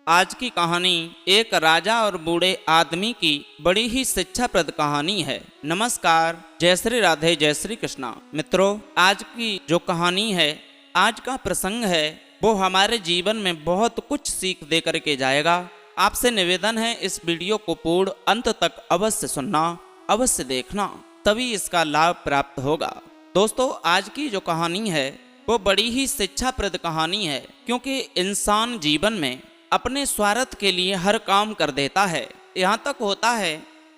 आज की कहानी एक राजा और बूढ़े आदमी की बड़ी ही शिक्षाप्रद कहानी है। नमस्कार, जय श्री राधे, जय श्री कृष्णा। मित्रों, आज की जो कहानी है, आज का प्रसंग है, वो हमारे जीवन में बहुत कुछ सीख दे करके जाएगा। आपसे निवेदन है, इस वीडियो को पूर्ण अंत तक अवश्य सुनना, अवश्य देखना, तभी इसका लाभ प्राप्त होगा। दोस्तों, आज की जो कहानी है वो बड़ी ही शिक्षाप्रद कहानी है, क्योंकि इंसान जीवन में अपने स्वार्थ के लिए हर काम कर देता है। यहाँ तक होता है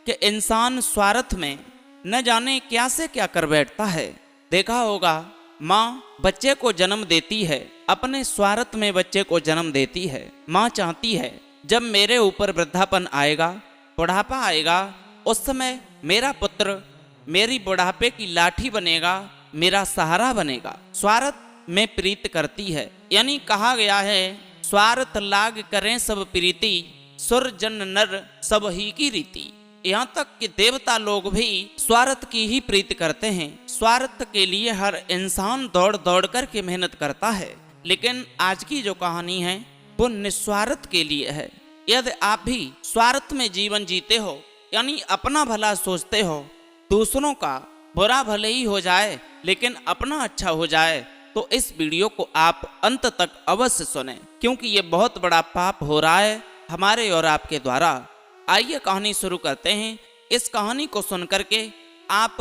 कि इंसान स्वार्थ में न जाने क्या से क्या कर बैठता है। देखा होगा, माँ बच्चे को जन्म देती है, अपने स्वार्थ में बच्चे को जन्म देती है। माँ चाहती है जब मेरे ऊपर वृद्धापन आएगा, बुढ़ापा आएगा, उस समय मेरा पुत्र मेरी बुढ़ापे की लाठी बनेगा, मेरा सहारा बनेगा। स्वार्थ में प्रीत करती है, यानी कहा गया है, स्वार्थ लाग करें सब प्रीति, सुर जन नर सब ही की रीति। यहाँ तक कि देवता लोग भी स्वार्थ की ही प्रीति करते हैं। स्वार्थ के लिए हर इंसान दौड़ दौड़ कर के मेहनत करता है। लेकिन आज की जो कहानी है वो निस्वार्थ के लिए है। यदि आप भी स्वार्थ में जीवन जीते हो, यानी अपना भला सोचते हो, दूसरों का बुरा भले ही हो जाए लेकिन अपना अच्छा हो जाए, तो इस वीडियो को आप अंत तक अवश्य सुने, क्योंकि ये बहुत बड़ा पाप हो रहा है हमारे और आपके द्वारा। आइए कहानी शुरू करते हैं। इस कहानी को सुन करके आप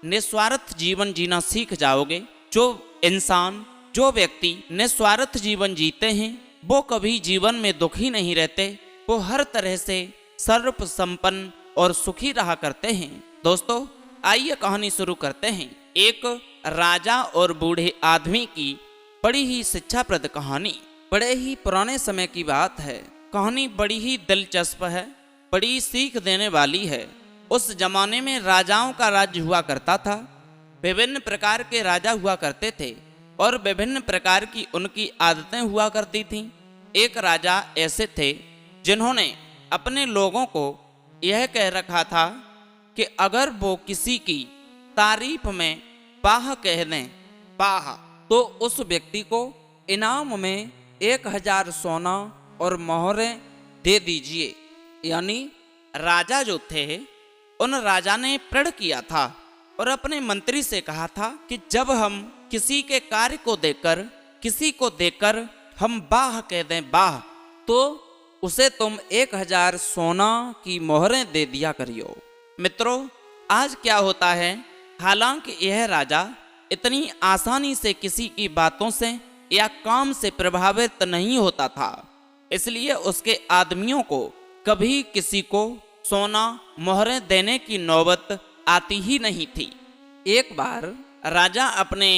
निस्वार्थ जीवन जीना सीख जाओगे। जो इंसान, जो व्यक्ति निस्वार्थ जीवन जीते हैं, वो कभी जीवन में दुखी नहीं रहते, वो हर तरह से सर्व संपन्न और सुखी रहा करते हैं। दोस्तों, आइए कहानी शुरू करते हैं। एक राजा और बूढ़े आदमी की बड़ी ही शिक्षाप्रद कहानी। बड़े ही पुराने समय की बात है। कहानी बड़ी ही दिलचस्प है, बड़ी सीख देने वाली है। उस जमाने में राजाओं का राज्य हुआ करता था। विभिन्न प्रकार के राजा हुआ करते थे और विभिन्न प्रकार की उनकी आदतें हुआ करती थीं। एक राजा ऐसे थे जिन्होंने अपने लोगों को यह कह रखा था कि अगर वो किसी की तारीफ में पाह कह दें, पाह, तो उस व्यक्ति को इनाम में 1000 सोना और मोहरें दे दीजिए। यानी राजा जो थे, उन राजा ने प्रण किया था और अपने मंत्री से कहा था कि जब हम किसी के कार्य को देखकर, किसी को देखकर हम बाह कह दें, बाह, तो उसे तुम 1000 सोना की मोहरें दे दिया करियो। मित्रों, आज क्या होता है, हालांकि यह राजा इतनी आसानी से किसी की बातों से या काम से प्रभावित नहीं होता था, इसलिए उसके आदमियों को कभी किसी को सोना मोहरें देने की नौबत आती ही नहीं थी। एक बार राजा अपने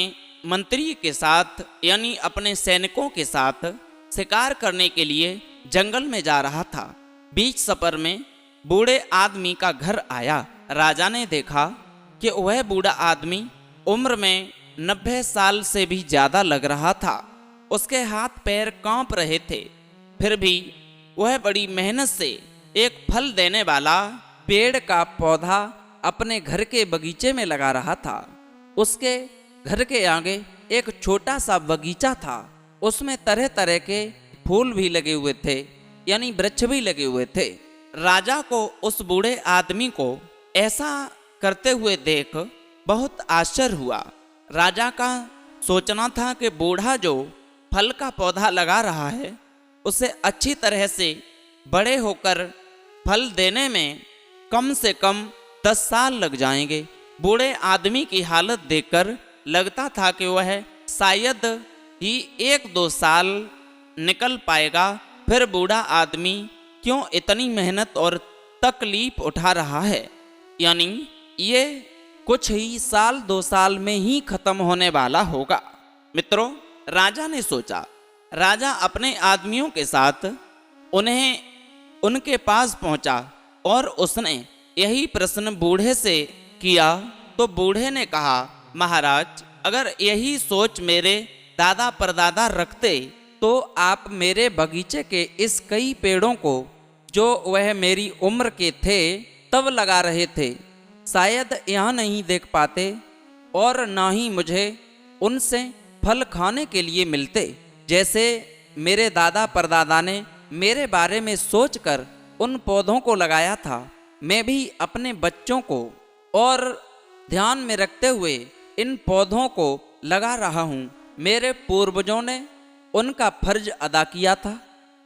मंत्री के साथ, यानी अपने सैनिकों के साथ शिकार करने के लिए जंगल में जा रहा था। बीच सफर में बूढ़े आदमी का घर आया। राजा ने देखा कि वह बूढ़ा आदमी उम्र में 90 साल से भी ज्यादा लग रहा था। उसके हाथ पैर कांप रहे थे, फिर भी वह बड़ी मेहनत से एक फल देने वाला पेड़ का पौधा अपने घर के बगीचे में लगा रहा था। उसके घर के आगे एक छोटा सा बगीचा था, उसमें तरह तरह के फूल भी लगे हुए थे, यानी वृक्ष भी लगे हुए थे। राजा को उस बूढ़े आदमी को ऐसा करते हुए देख बहुत आश्चर्य हुआ। राजा का सोचना था कि बूढ़ा जो फल का पौधा लगा रहा है, उसे अच्छी तरह से बड़े होकर फल देने में कम से कम 10 साल लग जाएंगे। बूढ़े आदमी की हालत देखकर लगता था कि वह शायद ही 1-2 साल निकल पाएगा। फिर बूढ़ा आदमी क्यों इतनी मेहनत और तकलीफ उठा रहा है, यानी ये कुछ ही साल 2 साल में ही खत्म होने वाला होगा। मित्रों, राजा ने सोचा। राजा अपने आदमियों के साथ उनके पास पहुंचा और उसने यही प्रश्न बूढ़े से किया। तो बूढ़े ने कहा, महाराज, अगर यही सोच मेरे दादा परदादा रखते तो आप मेरे बगीचे के इस कई पेड़ों को, जो वह मेरी उम्र के थे तब लगा रहे थे, शायद यहाँ नहीं देख पाते और ना ही मुझे उनसे फल खाने के लिए मिलते, जैसे मेरे दादा परदादा ने मेरे बारे में सोचकर उन पौधों को लगाया था, मैं भी अपने बच्चों को और ध्यान में रखते हुए इन पौधों को लगा रहा हूँ। मेरे पूर्वजों ने उनका फर्ज अदा किया था,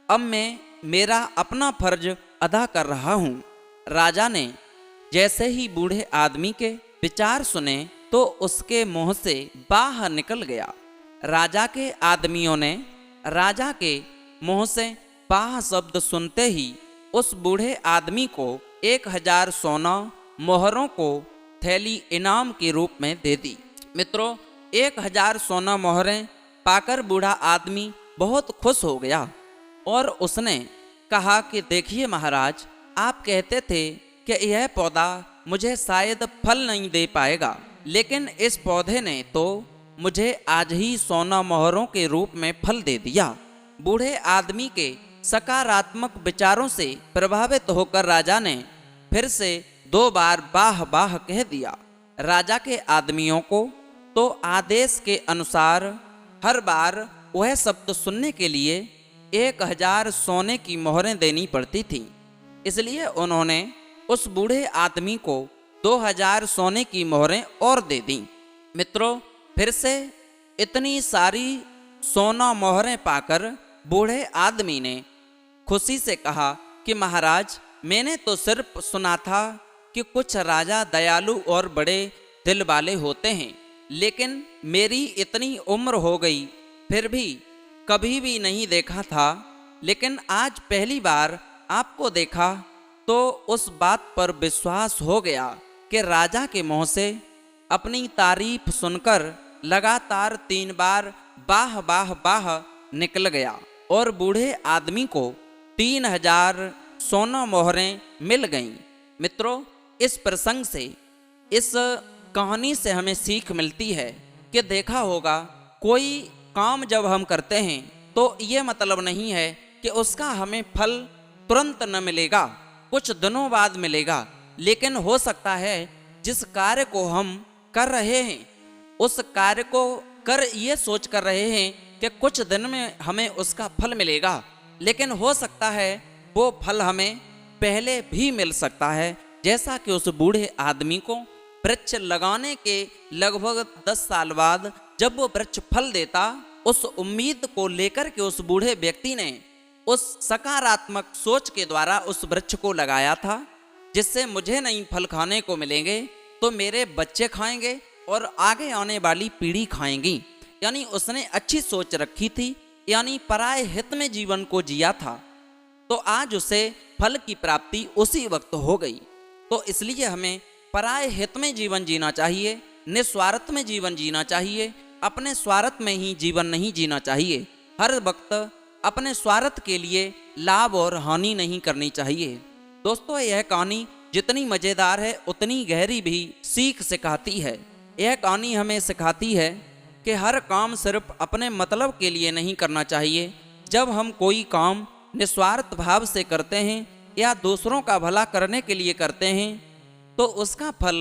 अब मैं मेरा अपना फर्ज अदा कर रहा हूँ। राजा ने जैसे ही बूढ़े आदमी के विचार सुने तो उसके मुंह से बाहर निकल गया। राजा के आदमियों ने राजा के मुंह से बाह शब्द सुनते ही उस बूढ़े आदमी को 1000 सोना मोहरों को थैली इनाम के रूप में दे दी। मित्रों, 1000 सोना मोहरें पाकर बूढ़ा आदमी बहुत खुश हो गया और उसने कहा कि देखिए महाराज, आप कहते थे कि यह पौधा मुझे शायद फल नहीं दे पाएगा, लेकिन इस पौधे ने तो मुझे आज ही सोना मोहरों के रूप में फल दे दिया। बूढ़े आदमी के सकारात्मक विचारों से प्रभावित होकर राजा ने फिर से 2 बार बाह बाह कह दिया। राजा के आदमियों को तो आदेश के अनुसार हर बार वह शब्द सुनने के लिए 1000 सोने की मोहरें देनी पड़ती थीं। इसलिए उन्होंने उस बूढ़े आदमी को 2000 सोने की मोहरें और दे दी। मित्रों, फिर से इतनी सारी सोना मोहरें पाकर बूढ़े आदमी ने खुशी से कहा कि महाराज, मैंने तो सिर्फ सुना था कि कुछ राजा दयालु और बड़े दिल वाले होते हैं, लेकिन मेरी इतनी उम्र हो गई फिर भी कभी भी नहीं देखा था, लेकिन आज पहली बार आपको देखा तो उस बात पर विश्वास हो गया कि राजा के मुंह से अपनी तारीफ सुनकर लगातार 3 बार बाह बाह बाह निकल गया और बूढ़े आदमी को 3000 सोना मोहरें मिल गईं। मित्रों, इस प्रसंग से, इस कहानी से हमें सीख मिलती है कि देखा होगा, कोई काम जब हम करते हैं तो ये मतलब नहीं है कि उसका हमें फल तुरंत न मिलेगा, कुछ दिनों बाद मिलेगा, लेकिन हो सकता है जिस कार्य को हम कर रहे हैं उस कार्य को कर ये सोच कर रहे हैं कि कुछ दिन में हमें उसका फल मिलेगा, लेकिन हो सकता है वो फल हमें पहले भी मिल सकता है। जैसा कि उस बूढ़े आदमी को वृक्ष लगाने के लगभग 10 साल बाद जब वो वृक्ष फल देता, उस उम्मीद को लेकर के उस बूढ़े व्यक्ति ने उस सकारात्मक सोच के द्वारा उस वृक्ष को लगाया था, जिससे मुझे नहीं फल खाने को मिलेंगे तो मेरे बच्चे खाएंगे और आगे आने वाली पीढ़ी खाएंगी। यानी उसने अच्छी सोच रखी थी, यानी पराये हित में जीवन को जिया था, तो आज उसे फल की प्राप्ति उसी वक्त हो गई। तो इसलिए हमें पराये हित में जीवन जीना चाहिए, निस्वार्थ में जीवन जीना चाहिए, अपने स्वार्थ में ही जीवन नहीं जीना चाहिए। हर वक्त अपने स्वार्थ के लिए लाभ और हानि नहीं करनी चाहिए। दोस्तों, यह कहानी जितनी मज़ेदार है उतनी गहरी भी सीख सिखाती है। यह कहानी हमें सिखाती है कि हर काम सिर्फ अपने मतलब के लिए नहीं करना चाहिए। जब हम कोई काम निस्वार्थ भाव से करते हैं या दूसरों का भला करने के लिए करते हैं तो उसका फल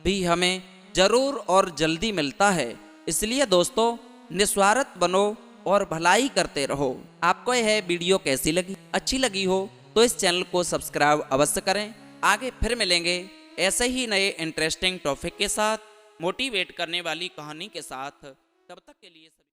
भी हमें जरूर और जल्दी मिलता है। इसलिए दोस्तों, निस्वार्थ बनो और भलाई करते रहो। आपको यह वीडियो कैसी लगी? अच्छी लगी हो तो इस चैनल को सब्सक्राइब अवश्य करें। आगे फिर मिलेंगे ऐसे ही नए इंटरेस्टिंग टॉपिक के साथ, मोटिवेट करने वाली कहानी के साथ। तब तक के लिए